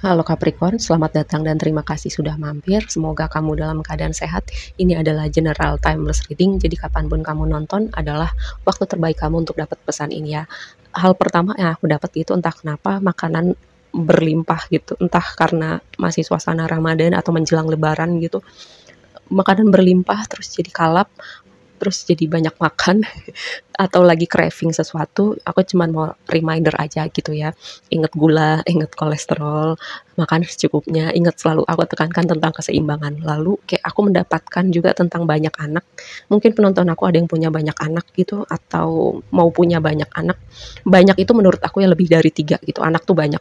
Halo Capricorn, selamat datang dan terima kasih sudah mampir. Semoga kamu dalam keadaan sehat. Ini adalah general timeless reading, jadi kapanpun kamu nonton adalah waktu terbaik kamu untuk dapat pesan ini ya. Hal pertama yang aku dapat itu entah kenapa makanan berlimpah gitu, entah karena masih suasana Ramadan atau menjelang Lebaran gitu. Makanan berlimpah terus jadi kalap, terus jadi banyak makan atau lagi craving sesuatu, aku cuman mau reminder aja gitu ya. Ingat gula, ingat kolesterol, makan secukupnya, ingat selalu aku tekankan tentang keseimbangan. Lalu kayak aku mendapatkan juga tentang banyak anak. Mungkin penonton aku ada yang punya banyak anak gitu atau mau punya banyak anak. Banyak itu menurut aku ya lebih dari 3 gitu. Anak tuh banyak.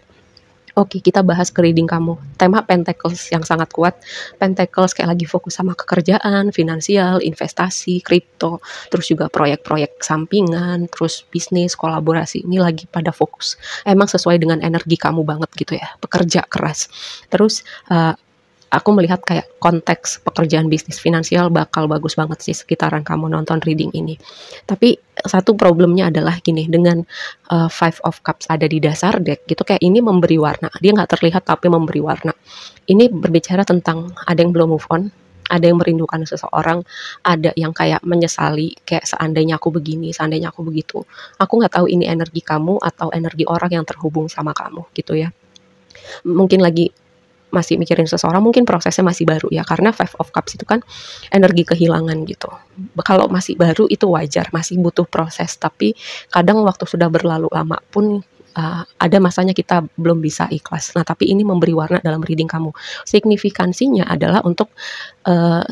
Oke, kita bahas ke reading kamu. Tema Pentacles yang sangat kuat. Pentacles kayak lagi fokus sama pekerjaan, finansial, investasi, kripto, terus juga proyek-proyek sampingan, terus bisnis, kolaborasi. Ini lagi pada fokus. Emang sesuai dengan energi kamu banget gitu ya. Pekerja keras. Terus aku melihat kayak konteks pekerjaan bisnis finansial bakal bagus banget sih sekitaran kamu nonton reading ini. Tapi satu problemnya adalah gini, dengan Five of Cups ada di dasar deck gitu, kayak ini memberi warna. Dia nggak terlihat tapi memberi warna. Ini berbicara tentang ada yang belum move on, ada yang merindukan seseorang, ada yang kayak menyesali, kayak seandainya aku begini, seandainya aku begitu. Aku nggak tahu ini energi kamu atau energi orang yang terhubung sama kamu gitu ya. Mungkin lagi masih mikirin seseorang, mungkin prosesnya masih baru ya, karena Five of Cups itu kan energi kehilangan gitu. Kalau masih baru itu wajar, masih butuh proses, tapi kadang waktu sudah berlalu lama pun ada masanya kita belum bisa ikhlas. Nah, tapi ini memberi warna dalam reading kamu. Signifikansinya adalah untuk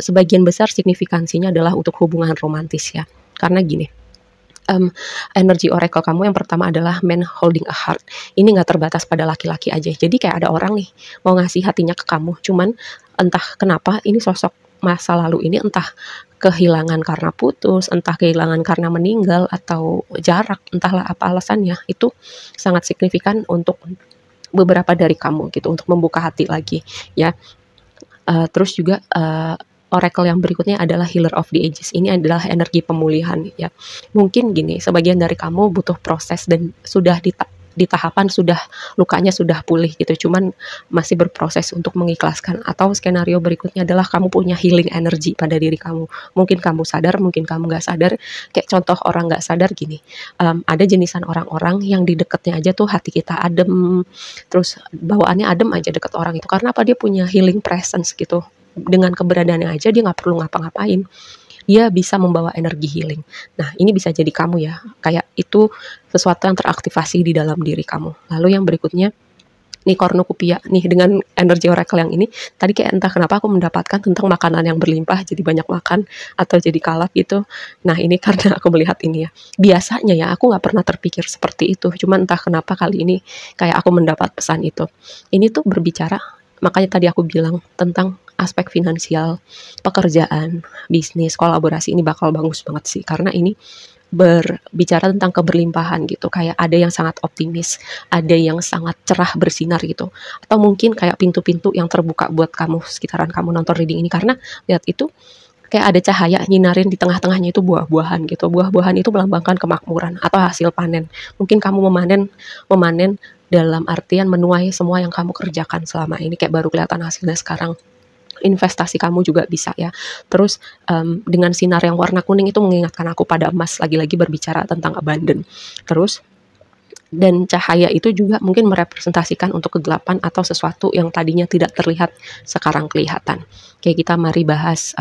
sebagian besar signifikansinya adalah untuk hubungan romantis ya. Karena gini, energi oracle kamu yang pertama adalah man holding a heart. Ini nggak terbatas pada laki-laki aja. Jadi kayak ada orang nih mau ngasih hatinya ke kamu, cuman entah kenapa ini sosok masa lalu ini entah kehilangan karena putus, entah kehilangan karena meninggal atau jarak, entahlah apa alasannya. Itu sangat signifikan untuk beberapa dari kamu gitu untuk membuka hati lagi ya. Terus juga oracle yang berikutnya adalah Healer of the Ages. Ini adalah energi pemulihan ya. Mungkin gini, sebagian dari kamu butuh proses dan sudah di tahapan sudah lukanya sudah pulih gitu, cuman masih berproses untuk mengikhlaskan. Atau skenario berikutnya adalah kamu punya healing energy pada diri kamu. Mungkin kamu sadar, mungkin kamu nggak sadar. Kayak contoh orang nggak sadar gini, ada jenisan orang-orang yang di dekatnya aja tuh hati kita adem, terus bawaannya adem aja deket orang itu. Karena apa? Dia punya healing presence gitu. Dengan keberadaannya aja dia nggak perlu ngapa-ngapain, dia bisa membawa energi healing. Nah, ini bisa jadi kamu ya, kayak itu sesuatu yang teraktivasi di dalam diri kamu. Lalu yang berikutnya, nih cornucopia nih dengan energi oracle yang ini, tadi kayak entah kenapa aku mendapatkan tentang makanan yang berlimpah, jadi banyak makan atau jadi kalap gitu. Nah, ini karena aku melihat ini ya. Biasanya ya aku nggak pernah terpikir seperti itu, cuman entah kenapa kali ini kayak aku mendapat pesan itu. Ini tuh berbicara, makanya tadi aku bilang tentang aspek finansial, pekerjaan, bisnis, kolaborasi ini bakal bagus banget sih. Karena ini berbicara tentang keberlimpahan gitu. Kayak ada yang sangat optimis, ada yang sangat cerah bersinar gitu. Atau mungkin kayak pintu-pintu yang terbuka buat kamu sekitaran kamu nonton reading ini. Karena lihat itu kayak ada cahaya nyinarin di tengah-tengahnya itu buah-buahan gitu. Buah-buahan itu melambangkan kemakmuran atau hasil panen. Mungkin kamu memanen dalam artian menuai semua yang kamu kerjakan selama ini, kayak baru kelihatan hasilnya sekarang. Investasi kamu juga bisa ya. Terus dengan sinar yang warna kuning itu mengingatkan aku pada emas, lagi-lagi berbicara tentang abundant. Terus dan cahaya itu juga mungkin merepresentasikan untuk kegelapan atau sesuatu yang tadinya tidak terlihat sekarang kelihatan. Kayak kita mari bahas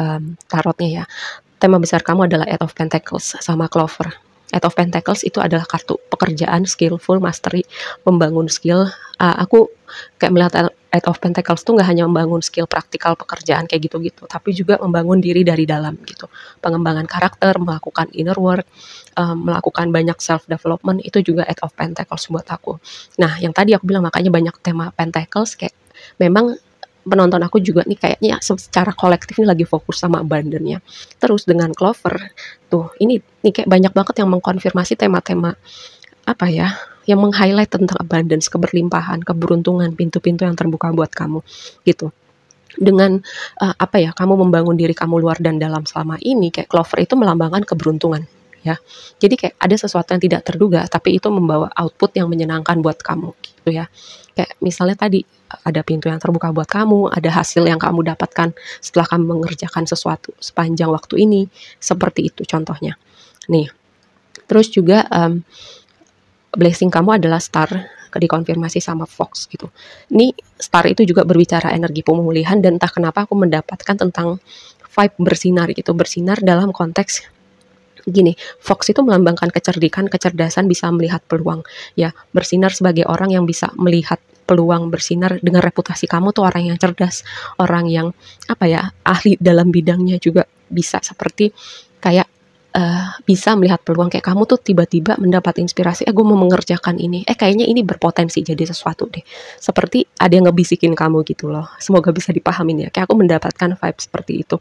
tarotnya ya. Tema besar kamu adalah Eight of Pentacles sama Clover. Eight of Pentacles itu adalah kartu pekerjaan, skillful, mastery, membangun skill. Aku kayak melihat Eight of Pentacles tuh nggak hanya membangun skill praktikal pekerjaan kayak gitu-gitu, tapi juga membangun diri dari dalam gitu. Pengembangan karakter, melakukan inner work, melakukan banyak self development, itu juga Eight of Pentacles buat aku. Nah, yang tadi aku bilang makanya banyak tema Pentacles, kayak memang penonton aku juga nih kayaknya secara kolektif nih lagi fokus sama abundance-nya. Terus dengan Clover tuh ini nih kayak banyak banget yang mengkonfirmasi tema-tema apa ya, yang meng-highlight tentang abundance, keberlimpahan, keberuntungan, pintu-pintu yang terbuka buat kamu gitu. Dengan apa ya, kamu membangun diri kamu luar dan dalam selama ini, kayak Clover itu melambangkan keberuntungan ya. Jadi kayak ada sesuatu yang tidak terduga, tapi itu membawa output yang menyenangkan buat kamu gitu ya. Kayak misalnya tadi ada pintu yang terbuka buat kamu, ada hasil yang kamu dapatkan setelah kamu mengerjakan sesuatu sepanjang waktu ini, seperti itu contohnya. Nih, terus juga blessing kamu adalah star, dikonfirmasi sama Fox gitu. Ini star itu juga berbicara energi pemulihan, dan entah kenapa aku mendapatkan tentang vibe bersinar gitu. Bersinar dalam konteks gini, Fox itu melambangkan kecerdikan, kecerdasan, bisa melihat peluang. Ya, bersinar sebagai orang yang bisa melihat peluang, bersinar dengan reputasi kamu tuh orang yang cerdas, orang yang apa ya, ahli dalam bidangnya juga bisa seperti kayak bisa melihat peluang, kayak kamu tuh tiba-tiba mendapat inspirasi, gue mau mengerjakan ini, kayaknya ini berpotensi jadi sesuatu deh. Seperti ada yang ngebisikin kamu gitu loh. Semoga bisa dipahamin ya. Kayak aku mendapatkan vibe seperti itu.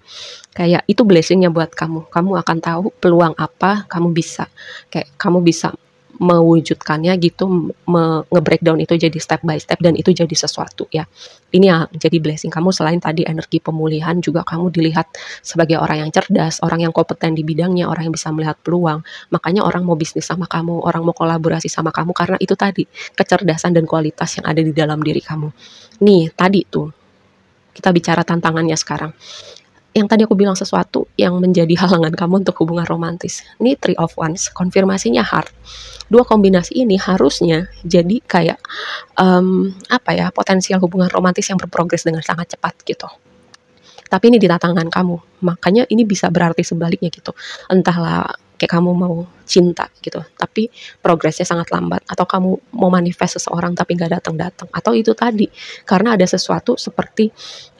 Kayak itu blessingnya buat kamu. Kamu akan tahu peluang apa kamu bisa. Kayak kamu bisa mewujudkannya gitu, nge-breakdown itu jadi step by step, dan itu jadi sesuatu ya. Ini yang jadi blessing kamu. Selain tadi energi pemulihan, juga kamu dilihat sebagai orang yang cerdas, orang yang kompeten di bidangnya, orang yang bisa melihat peluang. Makanya orang mau bisnis sama kamu, orang mau kolaborasi sama kamu, karena itu tadi kecerdasan dan kualitas yang ada di dalam diri kamu. Nih tadi tuh kita bicara tantangannya sekarang. Yang tadi aku bilang sesuatu yang menjadi halangan kamu untuk hubungan romantis. Ini Three of Wands, konfirmasinya heart. Dua kombinasi ini harusnya jadi kayak apa ya, potensial hubungan romantis yang berprogres dengan sangat cepat gitu. Tapi ini di tangan kamu, makanya ini bisa berarti sebaliknya gitu. Entahlah kayak kamu mau cinta gitu, tapi progresnya sangat lambat, atau kamu mau manifest seseorang tapi nggak datang-datang, atau itu tadi karena ada sesuatu seperti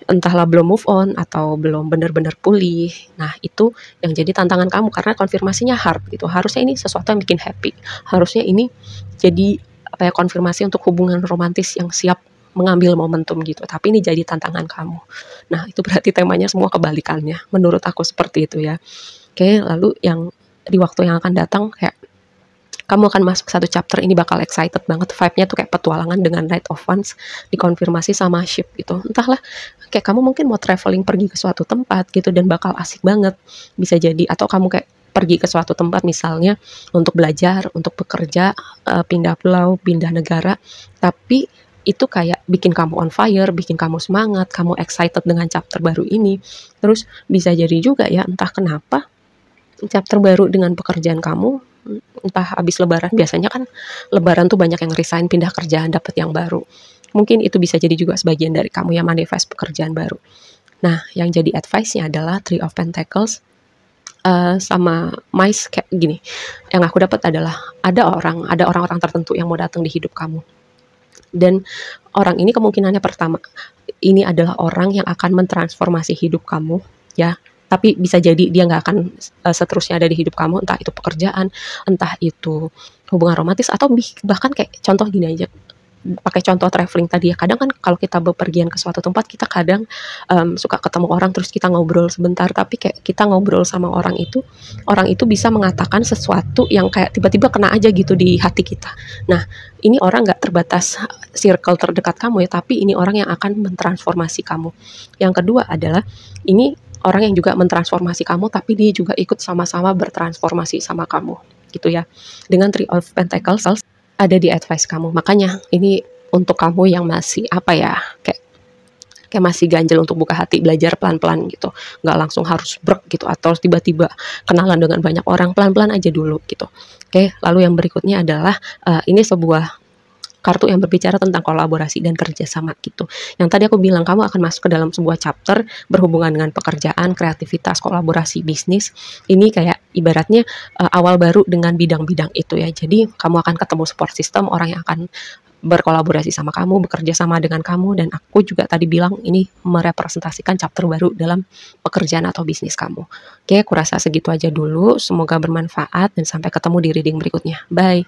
entahlah belum move on atau belum benar-benar pulih. Nah itu yang jadi tantangan kamu, karena konfirmasinya heart gitu. Harusnya ini sesuatu yang bikin happy, harusnya ini jadi apa ya, konfirmasi untuk hubungan romantis yang siap mengambil momentum gitu, tapi ini jadi tantangan kamu. Nah itu berarti temanya semua kebalikannya, menurut aku seperti itu ya. Oke, lalu yang di waktu yang akan datang, kayak kamu akan masuk satu chapter ini bakal excited banget, vibe-nya tuh kayak petualangan dengan Knight of Wands dikonfirmasi sama ship gitu. Entahlah, kayak kamu mungkin mau traveling pergi ke suatu tempat gitu, dan bakal asik banget, bisa jadi. Atau kamu kayak pergi ke suatu tempat misalnya untuk belajar, untuk bekerja, pindah pulau, pindah negara, tapi itu kayak bikin kamu on fire, bikin kamu semangat, kamu excited dengan chapter baru ini. Terus bisa jadi juga ya, entah kenapa chapter baru dengan pekerjaan kamu, entah habis lebaran, biasanya kan lebaran tuh banyak yang resign, pindah kerjaan, dapat yang baru. Mungkin itu bisa jadi juga sebagian dari kamu yang manifest pekerjaan baru. Nah, yang jadi advice-nya adalah Three of Pentacles sama Mice, kayak gini. Yang aku dapat adalah ada orang-orang tertentu yang mau datang di hidup kamu. Dan orang ini kemungkinannya pertama, ini adalah orang yang akan mentransformasi hidup kamu ya. Tapi bisa jadi dia nggak akan seterusnya ada di hidup kamu, entah itu pekerjaan, entah itu hubungan romantis, atau bahkan kayak contoh gini aja, pakai contoh traveling tadi ya. Kadang kan kalau kita bepergian ke suatu tempat, kita kadang suka ketemu orang, terus kita ngobrol sebentar, tapi kayak kita ngobrol sama orang itu bisa mengatakan sesuatu yang kayak tiba-tiba kena aja gitu di hati kita. Nah ini orang nggak terbatas circle terdekat kamu ya, tapi ini orang yang akan mentransformasi kamu. Yang kedua adalah ini orang yang juga mentransformasi kamu, tapi dia juga ikut sama-sama bertransformasi sama kamu gitu ya. Dengan Three of Pentacles ada di advice kamu. Makanya ini untuk kamu yang masih apa ya, kayak masih ganjel untuk buka hati, belajar pelan-pelan gitu, nggak langsung harus brek gitu, atau tiba-tiba kenalan dengan banyak orang, pelan-pelan aja dulu gitu. Oke, lalu yang berikutnya adalah ini sebuah kartu yang berbicara tentang kolaborasi dan kerjasama gitu. Yang tadi aku bilang, kamu akan masuk ke dalam sebuah chapter berhubungan dengan pekerjaan, kreativitas, kolaborasi, bisnis. Ini kayak ibaratnya awal baru dengan bidang-bidang itu ya. Jadi kamu akan ketemu support system, orang yang akan berkolaborasi sama kamu, bekerja sama dengan kamu, dan aku juga tadi bilang ini merepresentasikan chapter baru dalam pekerjaan atau bisnis kamu. Oke, aku rasa segitu aja dulu. Semoga bermanfaat dan sampai ketemu di reading berikutnya. Bye.